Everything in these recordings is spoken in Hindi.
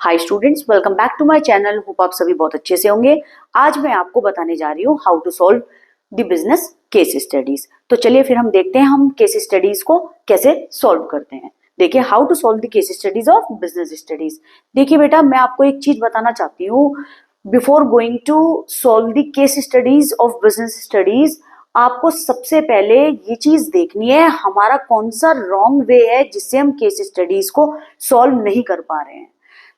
Hi students, welcome back to my channel. Hope आप सभी बहुत अच्छे से होंगे। आज मैं आपको बताने जा रही हूँ how to solve the business case studies. तो चलिए फिर हम देखते हैं हम केस स्टडीज को कैसे सॉल्व करते हैं। देखिए, how to solve the case studies of business studies. देखिए बेटा, मैं आपको एक चीज बताना चाहती हूँ। Before going to solve the case studies of business studies, आपको सबसे पहले ये चीज देखनी है हमारा कौन सा रॉन्ग वे है जिससे हम केस स्टडीज को सॉल्व नहीं कर पा रहे हैं।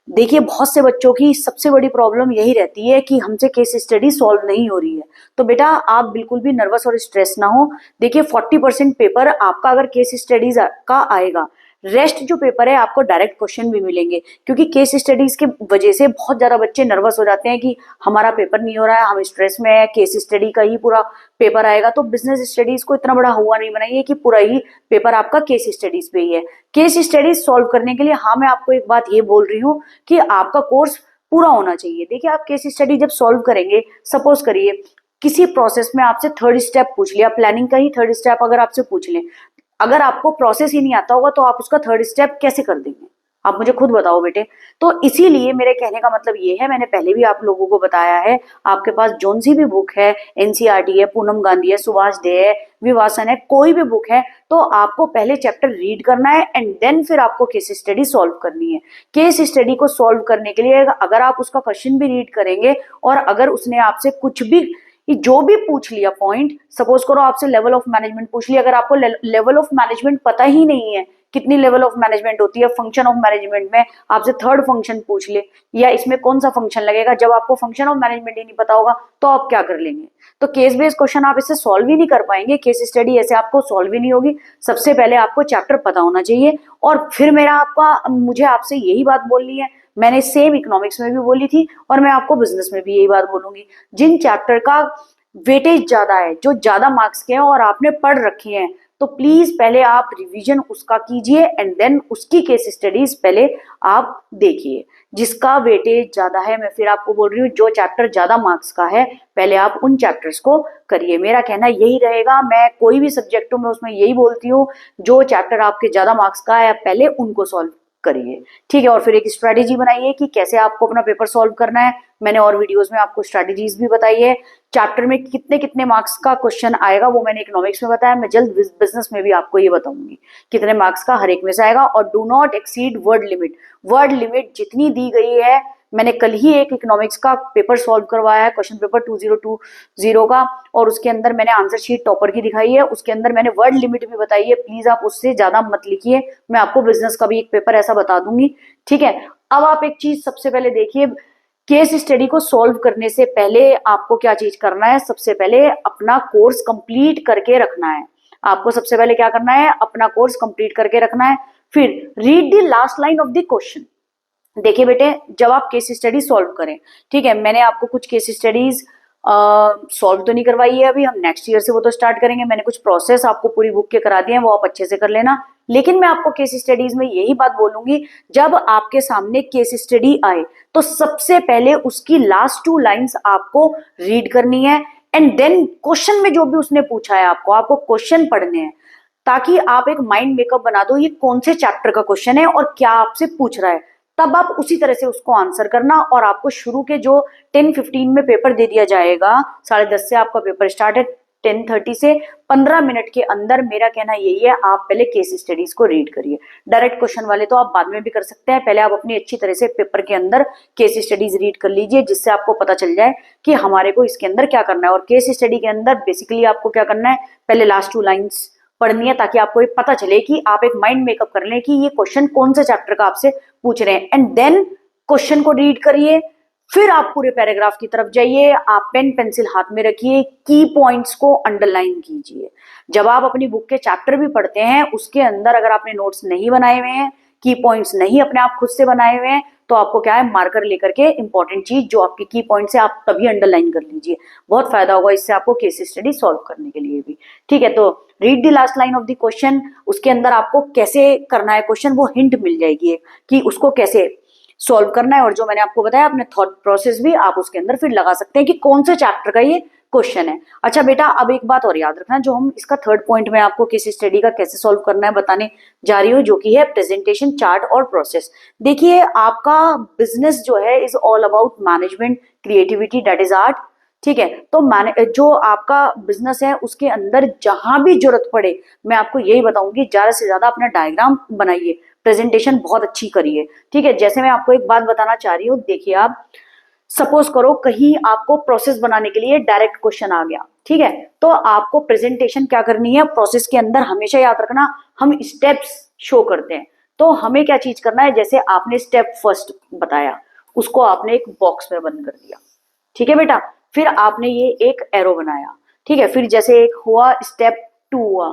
देखिए, बहुत से बच्चों की सबसे बड़ी प्रॉब्लम यही रहती है कि हमसे केस स्टडी सॉल्व नहीं हो रही है। तो बेटा, आप बिल्कुल भी नर्वस और स्ट्रेस ना हो। देखिए, 40% पेपर आपका अगर केस स्टडीज का आएगा, रेस्ट जो पेपर है आपको डायरेक्ट क्वेश्चन भी मिलेंगे। क्योंकि केस स्टडीज के वजह से बहुत ज्यादा बच्चे नर्वस हो जाते हैं कि हमारा पेपर नहीं हो रहा है, हम स्ट्रेस में है, केस स्टडी का ही पूरा पेपर आएगा। तो बिजनेस स्टडीज को इतना बड़ा हुआ नहीं बनाइए कि पूरा ही पेपर आपका केस स्टडीज पे ही है। केस स्टडीज सॉल्व करने के लिए हाँ, मैं आपको एक बात ये बोल रही हूँ कि आपका कोर्स पूरा होना चाहिए। देखिए, आप केस स्टडी जब सॉल्व करेंगे, सपोज करिए किसी प्रोसेस में आपसे थर्ड स्टेप पूछ लिया, प्लानिंग का ही थर्ड स्टेप अगर आपसे पूछ ले, अगर आपको प्रोसेस ही नहीं आता होगा तो आप उसका थर्ड स्टेप कैसे कर देंगे? आप मुझे खुद बताओ बेटे। तो इसीलिए मेरे कहने का मतलब ये है, मैंने पहले भी आप लोगों को बताया है, आपके पास जोन सी भी बुक है, एनसीईआरटी है, पूनम गांधी है, सुभाष डे है, विवासन है, कोई भी बुक है, तो आपको पहले चैप्टर रीड करना है एंड देन फिर आपको केस स्टडी सॉल्व करनी है। केस स्टडी को सॉल्व करने के लिए अगर आप उसका क्वेश्चन भी रीड करेंगे और अगर उसने आपसे कुछ भी जो भी पूछ लिया पॉइंट, सपोज करो आपसे लेवल ऑफ मैनेजमेंट पूछ लिया, अगर आपको लेवल ऑफ मैनेजमेंट पता ही नहीं है, कितनी लेवल ऑफ मैनेजमेंट होती है, फंक्शन ऑफ मैनेजमेंट में आपसे थर्ड फंक्शन पूछ ले या इसमें कौन सा फंक्शन लगेगा, जब आपको फंक्शन ऑफ मैनेजमेंट ही नहीं पता होगा तो आप क्या कर लेंगे? तो केस बेस्ड क्वेश्चन आप इससे सॉल्व ही नहीं कर पाएंगे, केस स्टडी ऐसे आपको सॉल्व ही नहीं होगी। सबसे पहले आपको चैप्टर पता होना चाहिए। और फिर मुझे आपसे यही बात बोलनी है, मैंने सेम इकोनॉमिक्स में भी बोली थी और मैं आपको बिजनेस में भी यही बात बोलूंगी। जिन चैप्टर का वेटेज ज्यादा है, जो ज्यादा मार्क्स के हैं और आपने पढ़ रखे हैं, तो प्लीज पहले आप रिवीजन उसका कीजिए एंड देन उसकी केस स्टडीज पहले आप देखिए। जिसका वेटेज ज्यादा है, मैं फिर आपको बोल रही हूँ, जो चैप्टर ज्यादा मार्क्स का है पहले आप उन चैप्टर्स को करिए। मेरा कहना यही रहेगा, मैं कोई भी सब्जेक्टों में उसमें यही बोलती हूँ, जो चैप्टर आपके ज्यादा मार्क्स का है पहले उनको सॉल्व करिए, ठीक है। और फिर एक स्ट्रेटेजी बनाइए कि कैसे आपको अपना पेपर सॉल्व करना है। मैंने और वीडियोस में आपको स्ट्रेटेजीज भी बताई है। चैप्टर में कितने कितने मार्क्स का क्वेश्चन आएगा वो मैंने इकोनॉमिक्स में बताया, मैं जल्द बिजनेस में भी आपको ये बताऊंगी कितने मार्क्स का हर एक में से आएगा। और do not exceed word limit. Word limit जितनी दी गई है, मैंने कल ही एक इकोनॉमिक्स का पेपर सॉल्व करवाया है, क्वेश्चन पेपर 2020 का, और उसके अंदर मैंने आंसर शीट टॉपर की दिखाई है, उसके अंदर मैंने वर्ड लिमिट भी बताई है। प्लीज आप उससे ज्यादा मत लिखिए, मैं आपको बिजनेस का भी एक पेपर ऐसा बता दूंगी, ठीक है। अब आप एक चीज सबसे पहले देखिए, केस स्टडी को सॉल्व करने से पहले आपको क्या चीज करना है? सबसे पहले अपना कोर्स कंप्लीट करके रखना है। आपको सबसे पहले क्या करना है? अपना कोर्स कंप्लीट करके रखना है। फिर read the last line of the question. देखिए बेटे, जब आप केस स्टडी सॉल्व करें, ठीक है, मैंने आपको कुछ केस स्टडीज सॉल्व तो नहीं करवाई है अभी, हम नेक्स्ट ईयर से वो तो स्टार्ट करेंगे। मैंने कुछ प्रोसेस आपको पूरी बुक के करा दिए हैं, वो आप अच्छे से कर लेना। लेकिन मैं आपको केस स्टडीज में यही बात बोलूंगी, जब आपके सामने केस स्टडी आए तो सबसे पहले उसकी लास्ट 2 लाइंस आपको रीड करनी है एंड देन क्वेश्चन में जो भी उसने पूछा है आपको क्वेश्चन पढ़ने हैं, ताकि आप एक माइंड मेकअप बना दो ये कौन से चैप्टर का क्वेश्चन है और क्या आपसे पूछ रहा है। तब आप उसी तरह से उसको आंसर करना। और आपको शुरू के जो 10-15 में पेपर दे दिया जाएगा, 10:30 से आपका पेपर स्टार्ट है, 10:30 से 15 मिनट के अंदर, मेरा कहना यही है, आप पहले केस स्टडीज को रीड करिए। डायरेक्ट क्वेश्चन वाले तो आप बाद में भी कर सकते हैं, पहले आप अपनी अच्छी तरह से पेपर के अंदर केस स्टडीज रीड कर लीजिए, जिससे आपको पता चल जाए कि हमारे को इसके अंदर क्या करना है। और केस स्टडी के अंदर बेसिकली आपको क्या करना है? पहले लास्ट 2 लाइन्स पढ़नी है, ताकि आपको एक पता चले कि आप एक माइंड मेकअप कर लें कि ये क्वेश्चन कौन से चैप्टर का आपसे पूछ रहे हैं। एंड देन क्वेश्चन को रीड करिए, फिर आप पूरे पैराग्राफ की तरफ जाइए, आप पेन पेंसिल हाथ में रखिए, की पॉइंट्स को अंडरलाइन कीजिए। जब आप अपनी बुक के चैप्टर भी पढ़ते हैं, उसके अंदर अगर आपने नोट्स नहीं बनाए हुए हैं, की पॉइंट्स नहीं अपने आप खुद से बनाए हुए हैं, तो आपको क्या है, मार्कर लेकर के इंपॉर्टेंट चीज जो आपकी की पॉइंट्स है आप तभी अंडरलाइन कर लीजिए। बहुत फायदा होगा इससे आपको केस स्टडी सॉल्व करने के लिए भी, ठीक है। तो read the last line of the question, उसके अंदर आपको कैसे करना है क्वेश्चन, वो हिंट मिल जाएगी कि उसको कैसे सॉल्व करना है। और जो मैंने आपको बताया, अपने थॉट प्रोसेस भी आप उसके अंदर फिर लगा सकते हैं कि कौन से चैप्टर का ये क्वेश्चन है। अच्छा बेटा, अब एक बात और याद रखना, जो हम इसका थर्ड पॉइंट में आपको केस स्टडी का कैसे सॉल्व करना है बताने जा रही हूँ, जो कि है प्रेजेंटेशन, चार्ट और प्रोसेस। देखिए, आपका बिजनेस जो है is all about management, creativity, that is art. ठीक है, तो जो आपका बिजनेस है उसके अंदर जहां भी जरूरत पड़े, मैं आपको यही बताऊंगी, ज्यादा से ज्यादा अपना डायग्राम बनाइए, प्रेजेंटेशन बहुत अच्छी करिए। ठीक है, जैसे मैं आपको एक बात बताना चाह रही हूँ, देखिए आप सपोज करो कहीं आपको प्रोसेस बनाने के लिए डायरेक्ट क्वेश्चन आ गया, ठीक है, तो आपको प्रेजेंटेशन क्या करनी है, प्रोसेस के अंदर हमेशा याद रखना हम स्टेप्स शो करते हैं। तो हमें क्या चीज करना है, जैसे आपने स्टेप फर्स्ट बताया, उसको आपने एक बॉक्स में बंद कर दिया, ठीक है बेटा, फिर आपने ये एक एरो बनाया, ठीक है, फिर जैसे एक हुआ स्टेप 2 हुआ,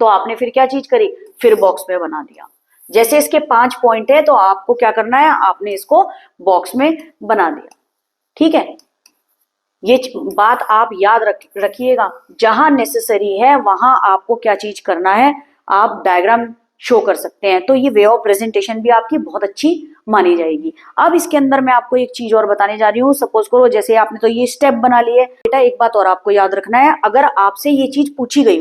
तो आपने फिर क्या चीज करी, फिर बॉक्स में बना दिया। जैसे इसके 5 पॉइंट है तो आपको क्या करना है, आपने इसको बॉक्स में बना दिया। ठीक है, ये बात आप याद रखिएगा, जहां नेसेसरी है वहां आपको क्या चीज करना है, आप डायग्राम शो कर सकते हैं, तो ये वे ऑफ प्रेजेंटेशन भी आपकी बहुत अच्छी मानी जाएगी। अब इसके अंदर मैं आपको एक चीज और बताने जा रही हूँ, सपोज करो जैसे आपने तो ये स्टेप बना लिए बेटा, एक बात और आपको याद रखना है, अगर आपसे ये चीज पूछी गई,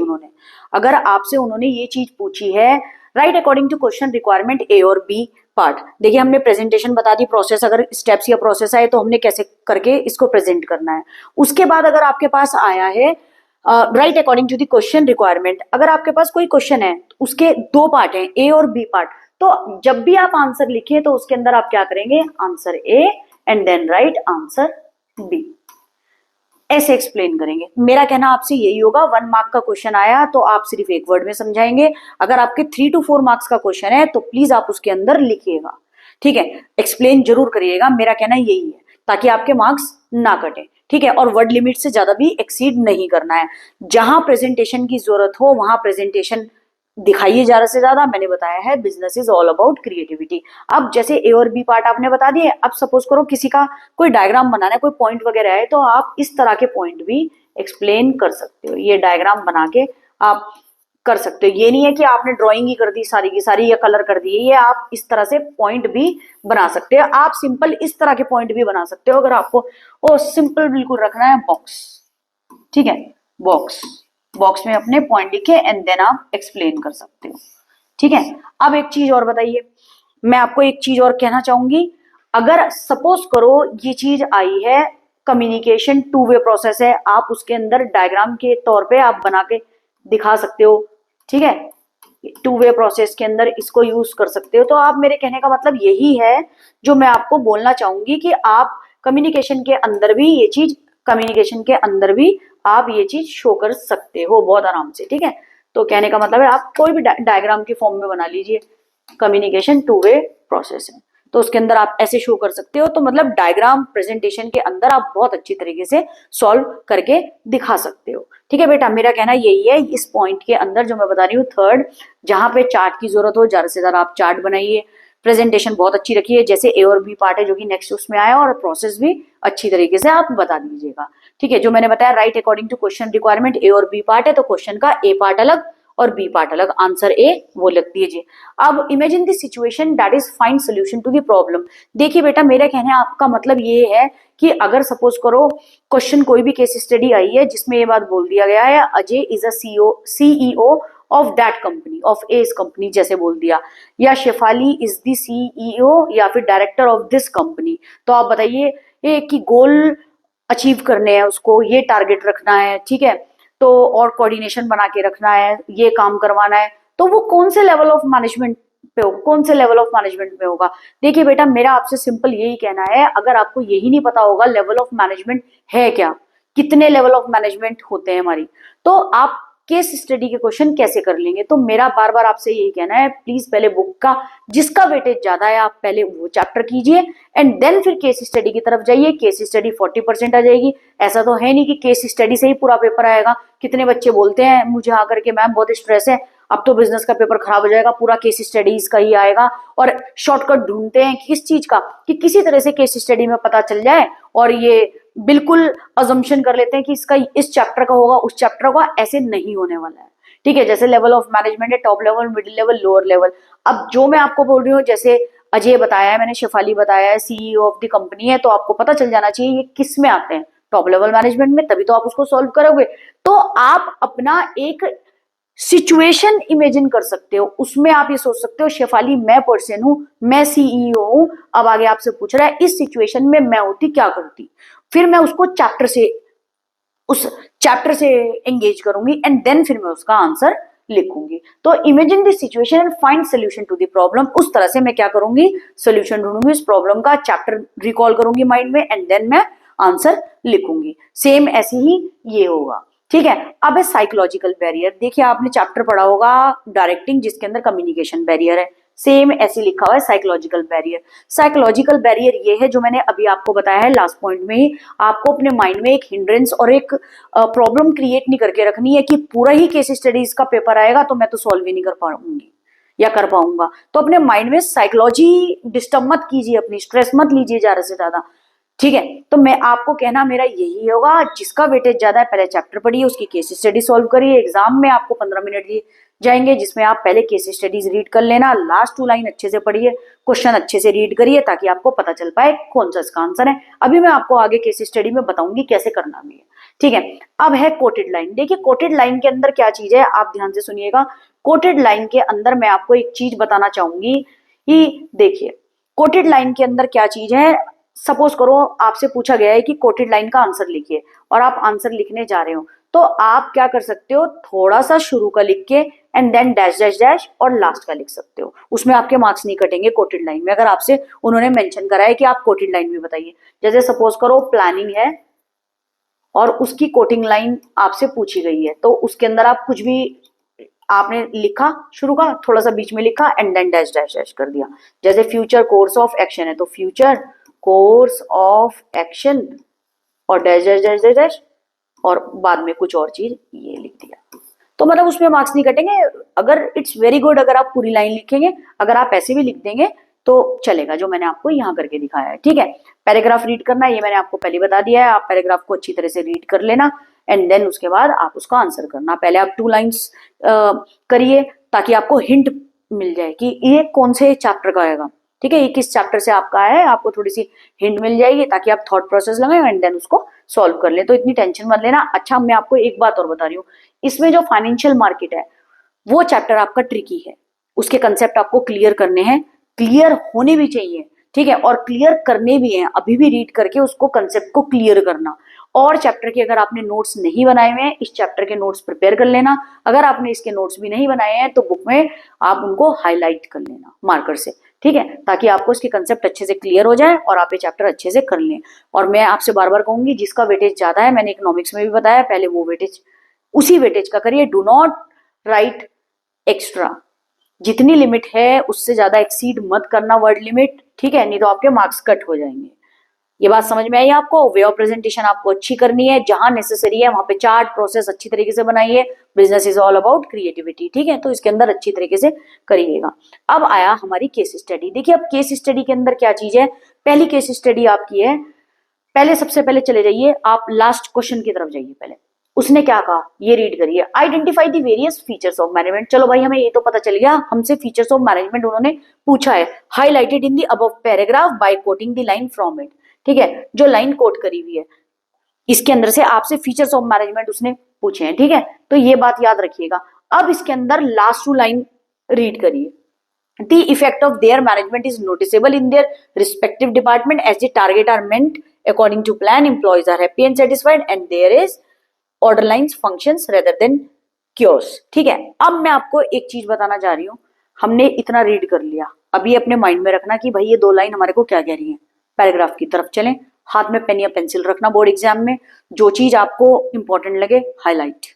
अगर आपसे उन्होंने ये चीज पूछी है, right according to question requirement A और बी पार्ट। देखिए, हमने प्रेजेंटेशन बता दी, प्रोसेस, अगर स्टेप्स या प्रोसेस आए तो हमने कैसे करके इसको प्रेजेंट करना है। उसके बाद अगर आपके पास आया है right according to the question requirement, अगर आपके पास कोई क्वेश्चन है, उसके 2 पार्ट हैं, ए और बी पार्ट, तो जब भी आप आंसर लिखिए तो उसके अंदर आप क्या करेंगे, answer A and then write answer B, ऐसे एक्सप्लेन करेंगे। मेरा कहना आपसे यही होगा, 1 मार्क का क्वेश्चन आया तो आप सिर्फ एक वर्ड में समझाएंगे, अगर आपके 3 to 4 मार्क्स का क्वेश्चन है तो प्लीज आप उसके अंदर लिखिएगा। ठीक है, एक्सप्लेन जरूर करिएगा, मेरा कहना यही है, ताकि आपके मार्क्स ना कटे। ठीक है, और वर्ड लिमिट से ज्यादा भी एक्सीड नहीं करना है। जहां प्रेजेंटेशन की जरूरत हो वहां प्रेजेंटेशन दिखाइए ज्यादा से ज्यादा। मैंने बताया है business is all about creativity. अब जैसे ए और बी पार्ट आपने बता दिए, अब सपोज करो किसी का कोई डायग्राम बनाना है, कोई पॉइंट वगैरह है, तो आप इस तरह के पॉइंट भी एक्सप्लेन कर सकते हो, ये डायग्राम बना के आप कर सकते हो। ये नहीं है कि आपने ड्राइंग ही कर दी सारी की सारी या कलर कर दिए, ये आप इस तरह से पॉइंट भी बना सकते हो। आप सिंपल इस तरह के पॉइंट भी बना सकते हो, अगर आपको वो सिंपल बिल्कुल रखना है, बॉक्स, ठीक है, बॉक्स में अपने पॉइंट लिखे एंड देन आप एक्सप्लेन कर सकते हो। ठीक है, अब एक चीज और बताइए, मैं आपको एक चीज और कहना चाहूंगी, अगर सपोज करो ये चीज आई है, कम्युनिकेशन 2 वे प्रोसेस है, आप उसके अंदर डायग्राम के तौर पे आप बना के दिखा सकते हो। ठीक है, 2 वे प्रोसेस के अंदर इसको यूज कर सकते हो। तो आप, मेरे कहने का मतलब यही है जो मैं आपको बोलना चाहूंगी, कि आप कम्युनिकेशन के अंदर भी आप ये चीज शो कर सकते हो बहुत आराम से। ठीक है, तो कहने का मतलब है आप कोई भी डायग्राम के फॉर्म में बना लीजिए, कम्युनिकेशन 2 वे प्रोसेस है, तो उसके अंदर आप ऐसे शो कर सकते हो। तो मतलब डायग्राम प्रेजेंटेशन के अंदर आप बहुत अच्छी तरीके से सॉल्व करके दिखा सकते हो। ठीक है बेटा, मेरा कहना यही है, इस पॉइंट के अंदर जो मैं बता रही हूँ थर्ड, जहां पे चार्ट की जरूरत हो ज्यादा से ज्यादा आप चार्ट बनाइए, प्रेजेंटेशन बहुत अच्छी रखिए, जैसे ए और बी पार्ट है जो कि नेक्स्ट उसमें आया, और प्रोसेस भी अच्छी तरीके से आप बता दीजिएगा। ठीक है, जो मैंने बताया right according to question requirement A और बी पार्ट है, तो क्वेश्चन का ए पार्ट अलग और बी पार्ट अलग, आंसर ए वो लिख दीजिए। अब imagine the situation that is find solution to the problem. देखिए बेटा, मेरे कहने आपका मतलब ये है कि अगर सपोज करो क्वेश्चन कोई भी केस स्टडी आई है जिसमें ये बात बोल दिया गया है, Ajay is a CEO of that company, of as company जैसे बोल दिया, या शेफाली इज द सीईओ या फिर डायरेक्टर ऑफ दिस कंपनी, तो आप बताइए ये कि गोल अचीव करने हैं उसको, ये टारगेट रखना है, ठीक है, तो और कोऑर्डिनेशन बना के रखना है, ये काम करवाना है, तो वो कौन से लेवल ऑफ मैनेजमेंट पे होगा, कौन से लेवल ऑफ मैनेजमेंट में होगा। देखिए बेटा, मेरा आपसे सिंपल यही कहना है, अगर आपको यही नहीं पता होगा लेवल ऑफ मैनेजमेंट है क्या, कितने लेवल ऑफ मैनेजमेंट होते हैं हमारी, तो आप केस स्टडी के क्वेश्चन कैसे कर लेंगे। तो मेरा बार बार आपसे यही कहना है, प्लीज पहले बुक का जिसका वेटेज ज्यादा है आप पहले वो चैप्टर कीजिए एंड देन फिर केस स्टडी की तरफ जाइए। केस स्टडी 40% आ जाएगी, ऐसा तो है नहीं कि केस स्टडी से ही पूरा पेपर आएगा। कितने बच्चे बोलते हैं मुझे आकर के, मैम बहुत स्ट्रेस है, अब तो बिजनेस का पेपर खराब हो जाएगा, पूरा केस स्टडीज का ही आएगा, और शॉर्टकट ढूंढते हैं किस चीज का, कि किसी तरह से केस स्टडी में पता चल जाए, और ये बिल्कुल अजम्पशन कर लेते हैं कि इसका इस चैप्टर का होगा उस चैप्टर का, ऐसे नहीं होने वाला है। ठीक है, जैसे लेवल ऑफ मैनेजमेंट है, top level, middle level, lower level. अब जो मैं आपको बोल रही हूँ, जैसे अजय बताया है, मैंने शेफाली बताया है, सीईओ ऑफ द कंपनी है, तो आपको पता चल जाना चाहिए ये किस में आते हैं, टॉप लेवल मैनेजमेंट में, तभी तो आप उसको सॉल्व करोगे। तो आप अपना एक सिचुएशन इमेजिन कर सकते हो, उसमें आप ये सोच सकते हो शेफाली मैं पर्सन हूं, मैं सीईओ हूं, अब आगे आपसे पूछ रहा है इस सिचुएशन में मैं होती क्या करती, फिर मैं उसको उस चैप्टर से एंगेज करूंगी एंड देन फिर मैं उसका आंसर लिखूंगी। तो imagine this situation and find solution to the problem, उस तरह से मैं क्या करूंगी, सोल्यूशन ढूंढूंगी इस प्रॉब्लम का, चैप्टर रिकॉल करूंगी माइंड में एंड देन मैं आंसर लिखूंगी। सेम ऐसे ही ये होगा, ठीक है। अब है साइकोलॉजिकल बैरियर, देखिए आपने चैप्टर पढ़ा होगा डायरेक्टिंग, जिसके अंदर कम्युनिकेशन बैरियर है, सेम ऐसे लिखा हुआ है साइकोलॉजिकल बैरियर। साइकोलॉजिकल बैरियर ये है जो मैंने अभी आपको बताया है लास्ट पॉइंट में ही, आपको अपने माइंड में एक हिंड्रेंस और एक प्रॉब्लम क्रिएट नहीं करके रखनी है कि पूरा ही केस स्टडीज का पेपर आएगा तो मैं तो सॉल्व ही नहीं कर पाऊंगी या कर पाऊंगा। तो अपने माइंड में साइकोलॉजी डिस्टर्ब मत कीजिए, अपनी स्ट्रेस मत लीजिए ज्यादा से ज्यादा, ठीक है। तो मैं आपको कहना मेरा यही होगा, जिसका वेटेज ज्यादा है पहले चैप्टर पढ़िए, उसकी केस स्टडी सॉल्व करिए। एग्जाम में आपको 15 मिनट दिए जाएंगे जिसमें आप पहले केस स्टडीज रीड कर लेना, लास्ट 2 लाइन अच्छे से पढ़िए, क्वेश्चन अच्छे से रीड करिए ताकि आपको पता चल पाए कौन सा इसका आंसर है। अभी मैं आपको आगे केस स्टडी में बताऊंगी कैसे करना भी है, ठीक है। अब है कोटेड लाइन, देखिए कोटेड लाइन के अंदर क्या चीज है, आप ध्यान से सुनिएगा। कोटेड लाइन के अंदर मैं आपको एक चीज बताना चाहूंगी कि देखिए कोटेड लाइन के अंदर क्या चीज है। सपोज करो आपसे पूछा गया है कि कोटेड लाइन का आंसर लिखिए और आप आंसर लिखने जा रहे हो, तो आप क्या कर सकते हो, थोड़ा सा शुरू का लिख के and then dash dash dash और लास्ट का लिख सकते हो, उसमें आपके मार्क्स नहीं कटेंगे कोटेड लाइन में। अगर आपसे उन्होंने मेंशन करा है कि आप कोटेड लाइन में बताइए, जैसे सपोज करो प्लानिंग है और उसकी कोटिंग लाइन आपसे पूछी गई है, तो उसके अंदर आप कुछ भी आपने लिखा शुरू का, थोड़ा सा बीच में लिखा and then dash dash dash कर दिया। जैसे फ्यूचर कोर्स ऑफ एक्शन है तो फ्यूचर कोर्स ऑफ एक्शन और dash dash dash dash dash और बाद में कुछ और चीज ये लिख दिया, तो मतलब उसमें मार्क्स नहीं कटेंगे। अगर इट्स वेरी गुड अगर आप पूरी लाइन लिखेंगे, अगर आप ऐसे भी लिख देंगे तो चलेगा, जो मैंने आपको यहाँ करके दिखाया है, ठीक है। पैराग्राफ रीड करना ये मैंने आपको पहले बता दिया है, आप पैराग्राफ को अच्छी तरह से रीड कर लेना एंड देन उसके बाद आप उसका आंसर करना। पहले आप 2 लाइन्स करिए ताकि आपको हिंट मिल जाए कि ये कौन से चैप्टर का आएगा, ठीक है, ये किस चैप्टर से आपका है, आपको थोड़ी सी हिंट मिल जाएगी ताकि आप थॉट प्रोसेस लगाए एंड देन उसको सॉल्व कर ले। तो इतनी टेंशन मत लेना। अच्छा मैं आपको एक बात और बता रही हूँ, इसमें जो फाइनेंशियल मार्केट है वो चैप्टर आपका ट्रिकी है, उसके कंसेप्ट आपको क्लियर करने हैं, क्लियर होने भी चाहिए, ठीक है, और क्लियर करने भी हैं। अभी भी रीड करके उसको कंसेप्ट को क्लियर करना। और चैप्टर के अगर आपने नोट्स नहीं बनाए हुए हैं, इस चैप्टर के नोट्स प्रिपेयर कर लेना। अगर आपने इसके नोट्स भी नहीं बनाए हैं तो बुक में आप उनको हाईलाइट कर लेना मार्कर से, ठीक है, ताकि आपको इसके कंसेप्ट अच्छे से क्लियर हो जाए और आप ये चैप्टर अच्छे से कर लें। और मैं आपसे बार बार कहूंगी जिसका वेटेज ज्यादा है, मैंने इकोनॉमिक्स में भी बताया पहले, वो वेटेज उसी वेटेज का करिए। डू नॉट राइट एक्स्ट्रा, जितनी लिमिट है उससे ज्यादा एक्सीड मत करना वर्ड लिमिट, ठीक है, नहीं तो आपके मार्क्स कट हो जाएंगे। ये बात समझ में आई आपको। वे ऑफ प्रेजेंटेशन आपको अच्छी करनी है, जहां नेसेसरी है वहां पे चार्ट प्रोसेस अच्छी तरीके से बनाइए। Business is all about creativity, ठीक है, तो इसके अंदर अच्छी तरीके से करिएगा। अब आया हमारी केस स्टडी। देखिए अब केस स्टडी के अंदर क्या चीज है, पहली केस स्टडी आपकी है, पहले सबसे पहले चले जाइए आप लास्ट क्वेश्चन की तरफ जाइए। पहले उसने क्या कहा ये रीड करिए, identify the various features of management. चलो भाई हमें ये तो पता चल गया, हमसे फीचर्स ऑफ मैनेजमेंट उन्होंने पूछा है। Highlighted in the above paragraph by quoting the line from it, ठीक है, जो लाइन कोट करी हुई है इसके अंदर से आपसे फीचर्स ऑफ मैनेजमेंट उसने पूछे हैं, ठीक है, तो ये बात याद रखिएगा। अब इसके अंदर लास्ट 2 लाइन रीड करिए। The effect of their management is noticeable in their respective department as the target are meant according to plan, employees are happy and satisfied and there is order lines functions rather than chaos, ठीक है। अब मैं आपको एक चीज बताना चाह रही हूँ, हमने इतना रीड कर लिया, अभी अपने माइंड में रखना कि भाई ये 2 लाइन हमारे को क्या कह रही है। पैराग्राफ की तरफ चलें, हाथ में पेन या पेंसिल रखना बोर्ड एग्जाम में, जो चीज आपको इंपॉर्टेंट लगे highlight.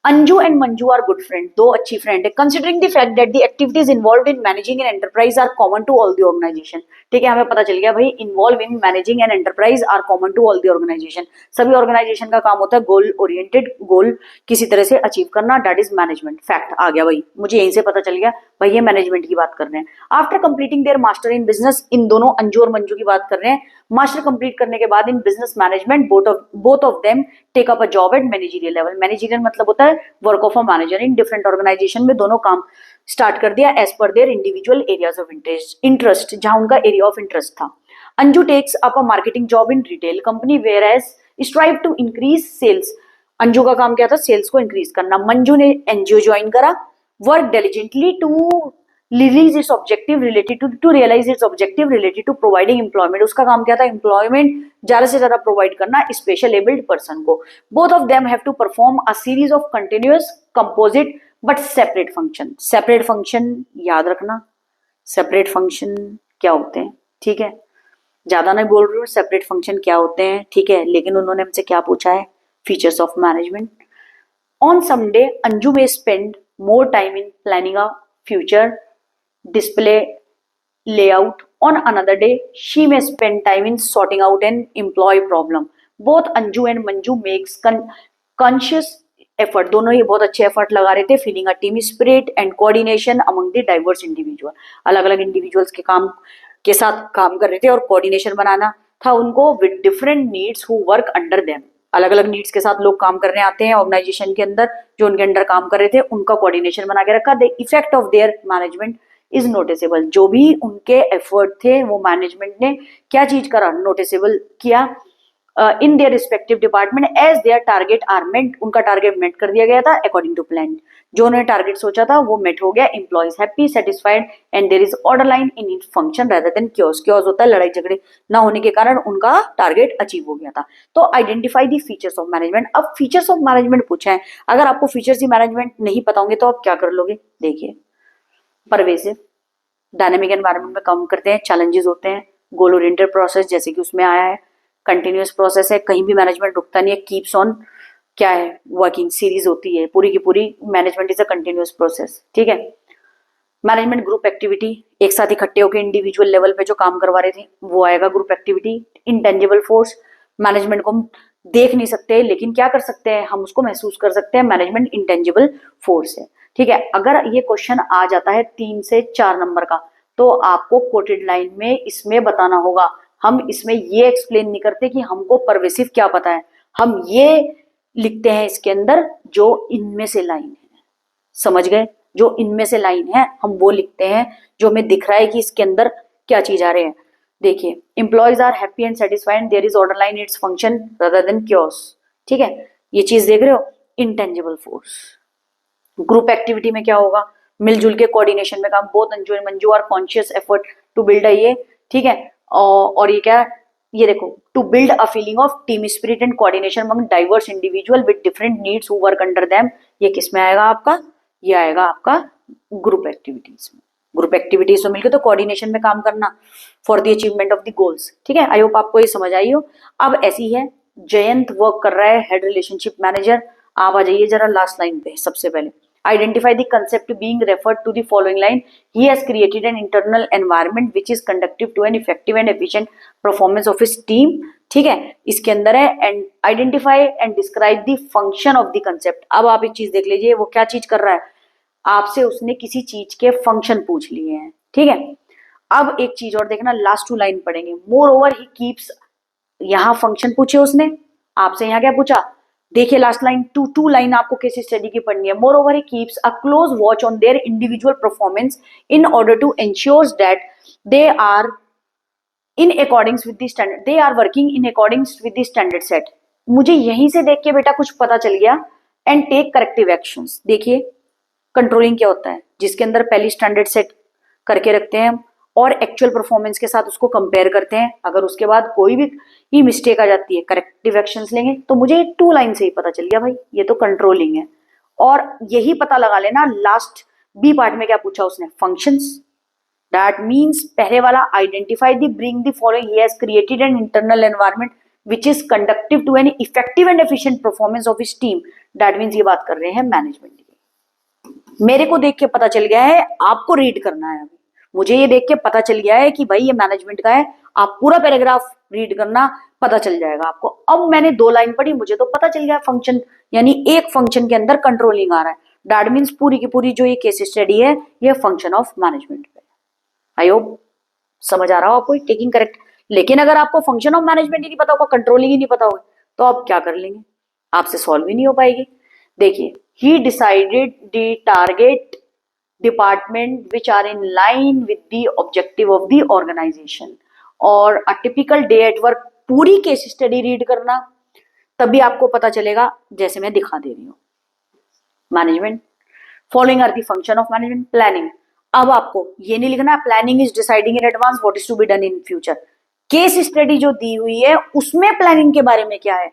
Anju and Manju are good friend, 2 अच्छी फ्रेंड है। Considering the fact that the activities involved in managing an enterprise are common to all the organisation, ठीक है, हमें पता चल गया भाई involve in managing an enterprise are common to all the organisation. सभी ऑर्गेनाइजेशन का काम होता है गोल ओरिएंटेड, गोल किसी तरह से अचीव करना, दैट इज मैनेजमेंट। फैक्ट आ गया भाई, मुझे यहीं से पता चल गया भाई ये मैनेजमेंट की बात कर रहे हैं। After completing their master in business, इन दोनों अंजू और मंजू की बात कर रहे हैं, मास्टर कंप्लीट करने के बाद in business management both of them take up a job at managerial level. Managerial मतलब होता है work of a manager in different organisation में, दोनों काम स्टार्ट कर दिया as per their individual areas of interest, जहां उनका एरिया ऑफ इंटरेस्ट था। Anju takes up a marketing job in retail company whereas strive to increase sales, Anju का काम क्या था, सेल्स को इंक्रीज करना। मंजू ने एनजीओ ज्वाइन करा, work diligently to release its objective related to realise its objective related to providing employment, उसका काम क्या था, एम्प्लॉयमेंट ज्यादा से ज्यादा प्रोवाइड करना स्पेशल एबल्ड पर्सन को। Both of them have to perform a series of continuous composite but separate function. Separate function याद रखना, सेपरेट फंक्शन क्या होते हैं, ठीक है, ज्यादा नहीं बोल रही हूँ, सेपरेट फंक्शन क्या होते हैं, ठीक है। लेकिन उन्होंने हमसे क्या पूछा है, features of management. On some day Anju में spend more time in planning a future display layout. On another day, she may spend time in sorting out an employee problem. Both Anju and Manju makes conscious effort. दोनों ही बहुत अच्छे एफर्ट लगा रहे थे, feeling a team spirit and coordination among the diverse individual. अलग अलग इंडिविजुअल्स के काम के साथ काम कर रहे थे और कोऑर्डिनेशन बनाना था उनको with different needs who work under them. अलग अलग नीड्स के साथ लोग काम करने आते हैं ऑर्गेनाइजेशन के अंदर, जो उनके अंडर काम कर रहे थे उनका कोऑर्डिनेशन बना के रखा। The effect of their management is noticeable, जो भी उनके एफर्ट थे वो मैनेजमेंट ने क्या चीज करा, नोटिसेबल किया in their respective department as their target are met, उनका टारगेट मेट कर दिया गया था अकॉर्डिंग टू प्लान, जो उन्होंने टारगेट सोचा था वो मेट हो गया। Employees happy satisfied and there is order line in it function rather than chaos, chaos होता है लड़ाई झगड़े ना होने के कारण उनका टारगेट अचीव हो गया था। तो identify the features of management. अब फीचर्स ऑफ मैनेजमेंट पूछा है, अगर आपको फीचर्स ही मैनेजमेंट नहीं पता होंगे तो आप क्या कर लोगे, देखिए, परवेसिव, डायनेमिक एनवायरनमेंट में काम करते हैं, चैलेंजेस होते हैं, गोल ओरिएंटेड प्रोसेस जैसे कि उसमें आया है, कंटिन्यूअस प्रोसेस है, कहीं भी मैनेजमेंट रुकता नहीं है, कीप्स ऑन क्या है, वर्किंग सीरीज होती है पूरी की पूरी, management is a continuous process, ठीक है। मैनेजमेंट ग्रुप एक्टिविटी, एक साथ इकट्ठे होकर इंडिविजुअल लेवल पे जो काम करवा रहे थे वो आएगा group activity. Intangible force, management को हम देख नहीं सकते लेकिन क्या कर सकते हैं, हम उसको महसूस कर सकते हैं, मैनेजमेंट इंटेंजिबल फोर्स है, ठीक है। अगर ये क्वेश्चन आ जाता है 3 से 4 नंबर का तो आपको कोटेड लाइन में इसमें बताना होगा। हम इसमें ये एक्सप्लेन नहीं करते कि हमको परवेसिव क्या पता है, हम ये लिखते हैं इसके अंदर जो इनमें से लाइन है, समझ गए, जो इनमें से लाइन है हम वो लिखते हैं, जो हमें दिख रहा है कि इसके अंदर क्या चीज आ रहे हैं। देखिए, employees are happy and satisfied, there is order line its function rather than chaos, ठीक है, ये चीज देख रहे हो। इंटेंजिबल फोर्स, ग्रुप एक्टिविटी में क्या होगा, मिलजुल के कोऑर्डिनेशन में काम, both Anju and Manju are conscious effort to build ये, ठीक है। और ये क्या, ये देखो, to build a feeling of team spirit and coordination among diverse individual with different needs who work under them, ये किस में आएगा आपका, ये आएगा आपका ग्रुप एक्टिविटीज में। ग्रुप एक्टिविटीज में मिलकर तो कोऑर्डिनेशन में काम करना for the achievement of the goals, ठीक है। आई होप आपको ये समझ आई हो। अब ऐसी है, जयंत वर्क कर रहा है हेड रिलेशनशिप मैनेजर, आप आ जाइए जरा लास्ट लाइन पे। सबसे पहले identify the concept being referred to the following line, he has created an internal environment which is conducive to an effective and efficient performance of his team, ठीक है। इसके अंदर है and identify and describe the function of the concept. अब आप एक चीज देख लीजिए, वो क्या चीज कर रहा है, आपसे उसने किसी चीज के फंक्शन पूछ लिए हैं, ठीक है। अब एक चीज और देखना, लास्ट 2 लाइन पढ़ेंगे। मोर ओवर ही कीप्स, यहां फंक्शन पूछे उसने आपसे, यहां क्या पूछा, देखिए लास्ट लाइन, टू लाइन आपको केस स्टडी की पढ़नी है। Moreover he keeps a close watch on their individual performance in order to ensure that they are in accordance with the standard, they are working in accordance with the standard set. मुझे यहीं से देख के बेटा कुछ पता चल गया। एंड टेक करेक्टिव एक्शंस, देखिए कंट्रोलिंग क्या होता है, जिसके अंदर पहली स्टैंडर्ड सेट करके रखते हैं और एक्चुअल परफॉर्मेंस के साथ उसको कंपेयर करते हैं। अगर उसके बाद कोई भी ही मिस्टेक आ जाती है, करेक्टिव एक्शंस लेंगे। तो मुझे 2 लाइन से ही पता चल गया भाई ये तो कंट्रोलिंग है। और यही पता लगा लेना लास्ट बी पार्ट में क्या पूछा उसने, फंक्शंस। दैट मीन्स पहले वाला identify the bring the following, he has created an internal environment which is conductive to an effective and efficient performance of his team. That means ये बात कर रहे हैं मैनेजमेंट की। मेरे को देख के पता चल गया है, आपको रीड करना है। मुझे ये देख के पता चल गया है कि भाई ये मैनेजमेंट का है, आप पूरा पैराग्राफ रीड करना, पता चल जाएगा आपको। अब मैंने 2 लाइन पढ़ी, मुझे तो पता चल गया फंक्शन, यानी एक फंक्शन के अंदर कंट्रोलिंग आ रहा है। दैट मीन्स पूरी की पूरी जो ये केस स्टडी है ये फंक्शन ऑफ मैनेजमेंट पे। आई होप समझ आ रहा हो आपको, टेकिंग करेक्ट। लेकिन अगर आपको फंक्शन ऑफ मैनेजमेंट ही नहीं पता होगा, कंट्रोलिंग ही नहीं पता होगा, तो आप क्या कर लेंगे, आपसे सॉल्व ही नहीं हो पाएगी। देखिए, ही decided the target department which are in line with the objective of the organization। और a typical day at work, पूरी केस स्टडी रीड करना, तभी आपको पता चलेगा, जैसे मैं दिखा दे रही हूँ। Management, following are the function of management. Planning, अब आपको ये नहीं लिखना planning is deciding in advance what is to be done in future. Case study जो दी हुई है उसमें प्लानिंग के बारे में क्या है,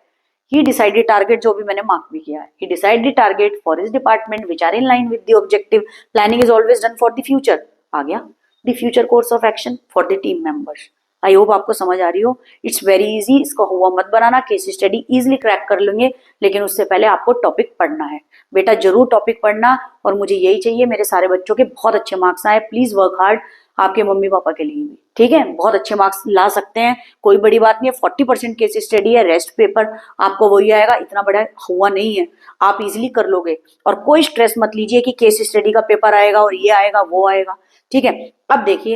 ही डिसाइडेड टारगेट, जो भी मैंने मार्क भी किया है, he decided target for his department which are in line with the objective. Planning is always done for the future. आ गया the future course of action for the team members. I hope आपको समझ आ रही हो। इट्स वेरी इजी, इसका हुआ मत बनाना, केस स्टडी इजीली क्रैक कर लेंगे, लेकिन उससे पहले आपको टॉपिक पढ़ना है। बेटा जरूर टॉपिक पढ़ना, और मुझे यही चाहिए मेरे सारे बच्चों के बहुत अच्छे मार्क्स आए। प्लीज वर्क हार्ड, आपके मम्मी पापा के लिए भी, ठीक है। बहुत अच्छे मार्क्स ला सकते हैं, कोई बड़ी बात नहीं है। 40% केस स्टडी है, रेस्ट पेपर आपको वही आएगा, इतना बड़ा हुआ नहीं है, आप इजिली कर लोगे। और कोई स्ट्रेस मत लीजिए कि केस स्टडी का पेपर आएगा और ये आएगा वो आएगा, ठीक है। अब देखिए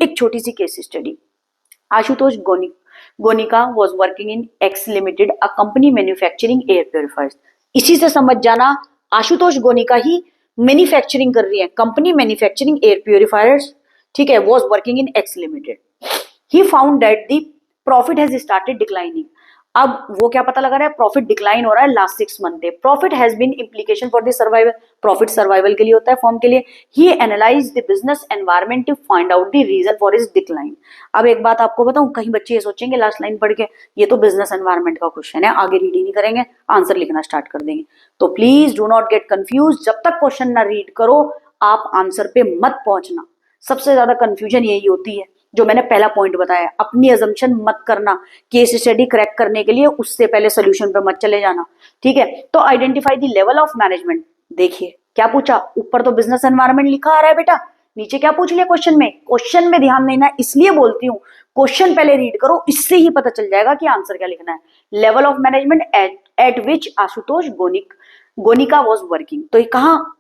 एक छोटी सी case study. Ashutosh Gonika was working in X limited, a company manufacturing air purifiers. इसी से समझ जाना आशुतोष गोनिका ही मैन्युफैक्चरिंग कर रही है, कंपनी मैन्युफैक्चरिंग एयर प्योरीफायर्स, ठीक है, was working in X limited. He found that the profit has started declining. अब वो क्या पता लगा रहा है, प्रॉफिट डिक्लाइन हो रहा है last 6 month. Profit has been implication for the survival, profit survival के लिए होता है फॉर्म के लिए। He analyze the business environment to find out the reason for his decline. अब एक बात आपको बताऊं, कहीं बच्चे ये सोचेंगे लास्ट लाइन पढ़ के ये तो बिजनेस एनवायरमेंट का क्वेश्चन है, आगे रीड ही नहीं करेंगे, आंसर लिखना स्टार्ट कर देंगे। तो please do not get confuse, जब तक क्वेश्चन ना रीड करो आप आंसर पे मत पहुंचना। सबसे ज्यादा कंफ्यूजन यही होती है, जो मैंने पहला पॉइंट बताया, अपनी अजम्पशन मत करना केस स्टडी क्रैक करने के लिए, उससे पहले सोल्यूशन पे मत चले जाना, ठीक है। तो identify the level of management. देखिए क्या पूछा, ऊपर तो बिजनेस एनवायरनमेंट लिखा आ रहा है बेटा, नीचे क्या पूछ लिया क्वेश्चन में। क्वेश्चन में ध्यान देना, इसलिए बोलती हूँ क्वेश्चन पहले रीड करो, इससे ही पता चल जाएगा कि आंसर क्या लिखना है। Level of management at which Ashutosh Gonika was working. तो ये कहाँ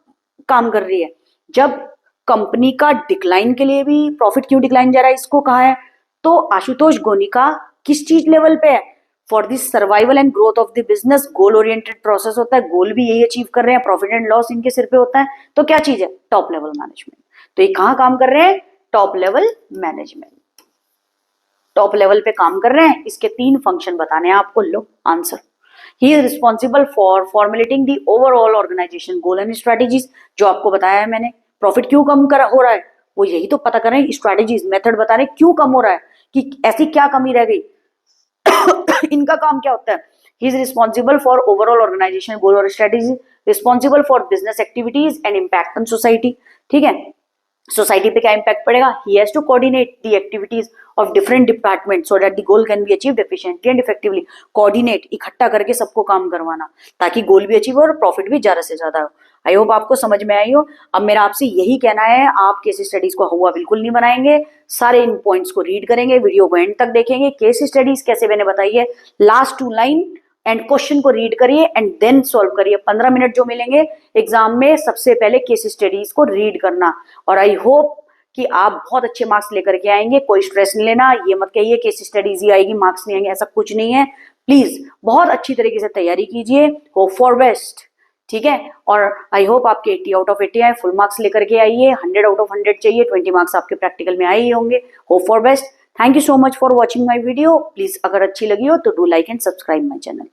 काम कर रही है, जब कंपनी का डिक्लाइन के लिए भी, प्रॉफिट क्यों डिक्लाइन जा रहा है इसको कहा है, तो आशुतोष गोनिका किस चीज लेवल पे है, for this survival and growth of the business. Goal oriented process होता है, गोल भी यही अचीव कर रहे हैं, प्रॉफिट एंड लॉस इनके सिर पे होता है। तो क्या चीज है, टॉप लेवल मैनेजमेंट। तो ये कहाँ काम कर रहे हैं, top level management, top level पे काम कर रहे हैं। इसके 3 फंक्शन बताने हैं आपको, लो answer. He is responsible for formulating the overall organisation goal and strategies, जो आपको बताया है मैंने। प्रॉफिट क्यों कम हो रहा है, वो यही तो पता कर रहे हैं, स्ट्रेटेजीज मेथड बता रहे हैं क्यों कम हो रहा है, कि ऐसी क्या कमी रह गई इनका काम क्या होता है। He is responsible for overall organisation goal और strategy, responsible for business activities and impact on society, ठीक है। सोसाइटी पे क्या इंपैक्ट पड़ेगा, he has to coordinate the activities of different department so that the goal can be achieved efficiently and effectively. Coordinate, इकट्ठा करके सबको काम करवाना, ताकि गोल भी अचीव हो और प्रॉफिट भी ज्यादा से ज्यादा हो। आई होप आपको समझ में आई हो। अब मेरा आपसे यही कहना है, आप केस स्टडीज को हुआ बिल्कुल नहीं बनाएंगे, सारे इन पॉइंट्स को रीड करेंगे, वीडियो को एंड तक देखेंगे। केस स्टडीज कैसे मैंने बताई है, लास्ट 2 लाइन एंड क्वेश्चन को रीड करिए एंड देन सॉल्व करिए। 15 मिनट जो मिलेंगे एग्जाम में, सबसे पहले केस स्टडीज को रीड करना। और आई होप कि आप बहुत अच्छे मार्क्स लेकर के आएंगे, कोई स्ट्रेस नहीं लेना। ये मत कहिए केस स्टडीज ही आएगी मार्क्स नहीं आएंगे, ऐसा कुछ नहीं है। प्लीज बहुत अच्छी तरीके से तैयारी कीजिए, होप फॉर बेस्ट, ठीक है। और आई होप आपके 80 आउट ऑफ 80 आए, फुल मार्क्स लेकर के आइए। 100 आउट ऑफ 100 चाहिए, 20 मार्क्स आपके प्रैक्टिकल में आए ही होंगे। Hope for best. Thank you so much for watching my video. Please अगर अच्छी लगी हो तो do like and subscribe my channel.